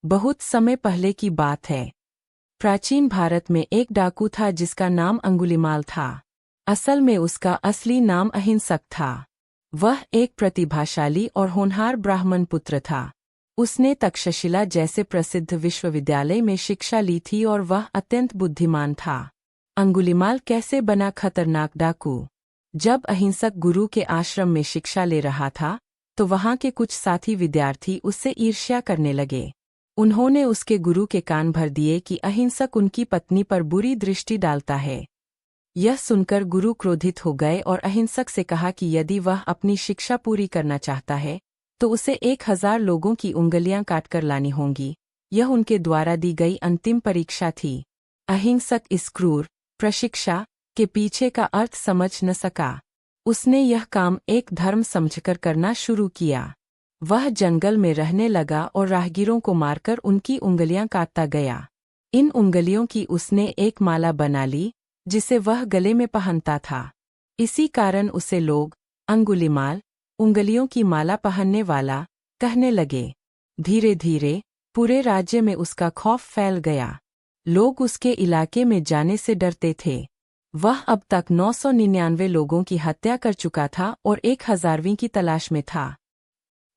बहुत समय पहले की बात है। प्राचीन भारत में एक डाकू था जिसका नाम अंगुलीमाल था। असल में उसका असली नाम अहिंसक था। वह एक प्रतिभाशाली और होनहार ब्राह्मण पुत्र था। उसने तक्षशिला जैसे प्रसिद्ध विश्वविद्यालय में शिक्षा ली थी और वह अत्यंत बुद्धिमान था। अंगुलीमाल कैसे बना खतरनाक डाकू? जब अहिंसक गुरु के आश्रम में शिक्षा ले रहा था तो वहां के कुछ साथी विद्यार्थी उससे ईर्ष्या करने लगे। उन्होंने उसके गुरु के कान भर दिए कि अहिंसक उनकी पत्नी पर बुरी दृष्टि डालता है। यह सुनकर गुरु क्रोधित हो गए और अहिंसक से कहा कि यदि वह अपनी शिक्षा पूरी करना चाहता है तो उसे 1000 लोगों की उंगलियां काटकर लानी होंगी। यह उनके द्वारा दी गई अंतिम परीक्षा थी। अहिंसक इस क्रूर प्रशिक्षा के पीछे का अर्थ समझ न सका। उसने यह काम एक धर्म समझकर करना शुरू किया। वह जंगल में रहने लगा और राहगीरों को मारकर उनकी उंगलियां काटता गया। इन उंगलियों की उसने एक माला बना ली जिसे वह गले में पहनता था। इसी कारण उसे लोग अंगुलीमाल, उंगलियों की माला पहनने वाला, कहने लगे। धीरे धीरे पूरे राज्य में उसका खौफ फैल गया। लोग उसके इलाके में जाने से डरते थे। वह अब तक 999 लोगों की हत्या कर चुका था और 1000वीं की तलाश में था।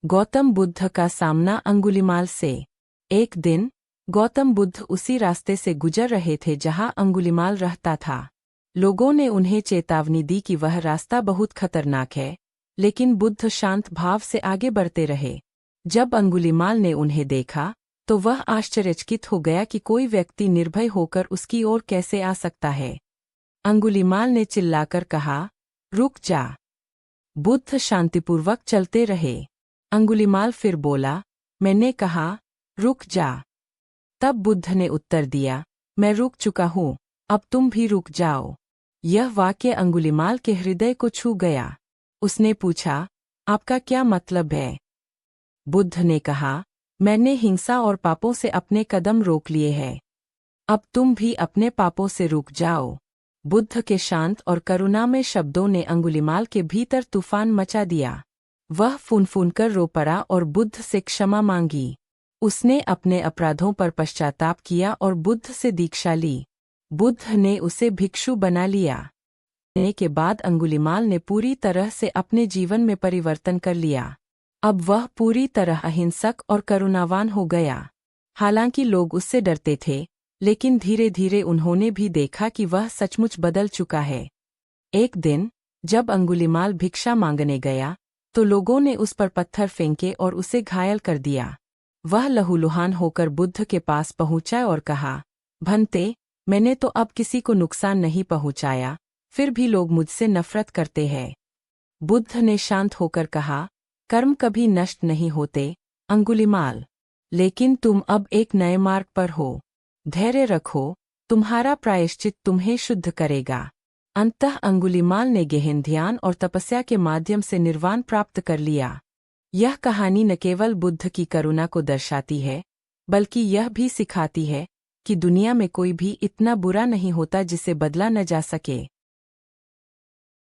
गौतम बुद्ध का सामना अंगुलीमाल से। एक दिन गौतम बुद्ध उसी रास्ते से गुजर रहे थे जहां अंगुलीमाल रहता था। लोगों ने उन्हें चेतावनी दी कि वह रास्ता बहुत खतरनाक है, लेकिन बुद्ध शांत भाव से आगे बढ़ते रहे। जब अंगुलीमाल ने उन्हें देखा तो वह आश्चर्यचकित हो गया कि कोई व्यक्ति निर्भय होकर उसकी ओर कैसे आ सकता है। अंगुलीमाल ने चिल्लाकर कहा, रुक जा। बुद्ध शांतिपूर्वक चलते रहे। अंगुलीमाल फिर बोला, मैंने कहा, रुक जा। तब बुद्ध ने उत्तर दिया, मैं रुक चुका हूँ, अब तुम भी रुक जाओ। यह वाक्य अंगुलीमाल के हृदय को छू गया। उसने पूछा, आपका क्या मतलब है? बुद्ध ने कहा, मैंने हिंसा और पापों से अपने कदम रोक लिए हैं। अब तुम भी अपने पापों से रुक जाओ। बुद्ध के शांत और करुणामय शब्दों ने अंगुलीमाल के भीतर तूफान मचा दिया। वह फून-फूनकर रो पड़ा और बुद्ध से क्षमा मांगी। उसने अपने अपराधों पर पश्चाताप किया और बुद्ध से दीक्षा ली। बुद्ध ने उसे भिक्षु बना लिया। के बाद अंगुलीमाल ने पूरी तरह से अपने जीवन में परिवर्तन कर लिया। अब वह पूरी तरह अहिंसक और करुणावान हो गया। हालांकि लोग उससे डरते थे, लेकिन धीरे धीरे उन्होंने भी देखा कि वह सचमुच बदल चुका है। एक दिन जब अंगुलीमाल भिक्षा मांगने गया तो लोगों ने उस पर पत्थर फेंके और उसे घायल कर दिया। वह लहूलुहान होकर बुद्ध के पास पहुंचा और कहा, भंते, मैंने तो अब किसी को नुकसान नहीं पहुंचाया, फिर भी लोग मुझसे नफरत करते हैं। बुद्ध ने शांत होकर कहा, कर्म कभी नष्ट नहीं होते, अंगुलीमाल। लेकिन तुम अब एक नए मार्ग पर हो। धैर्य रखो, तुम्हारा प्रायश्चित तुम्हें शुद्ध करेगा। अंततः अंगुलीमाल ने गहन ध्यान और तपस्या के माध्यम से निर्वाण प्राप्त कर लिया। यह कहानी न केवल बुद्ध की करुणा को दर्शाती है, बल्कि यह भी सिखाती है कि दुनिया में कोई भी इतना बुरा नहीं होता जिसे बदला न जा सके।